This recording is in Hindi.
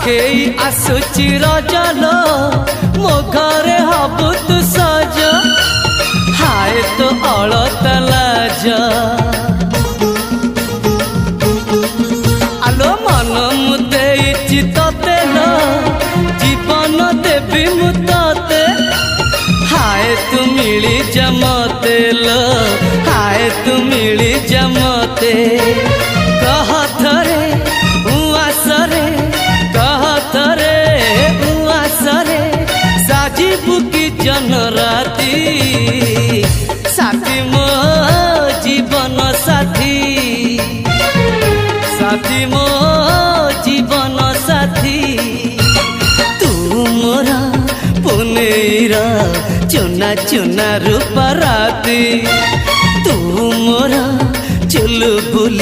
पाखेई आसुची रजलो मो घरे हबु तू सज हाय तो अलता लाज आलो मन मुते चितते लो जीवन देवी मुते हाय तू मिली जमते लो हाय तू मिली जमते कह थरे उआसरे कह थरे उआसरे साजिबु की जन राती साथी मो जीवन साथी साथी मो जीवन साथी तू मोरा पुनेरा चुना चुना रूप राती तू मोरा चुलबुली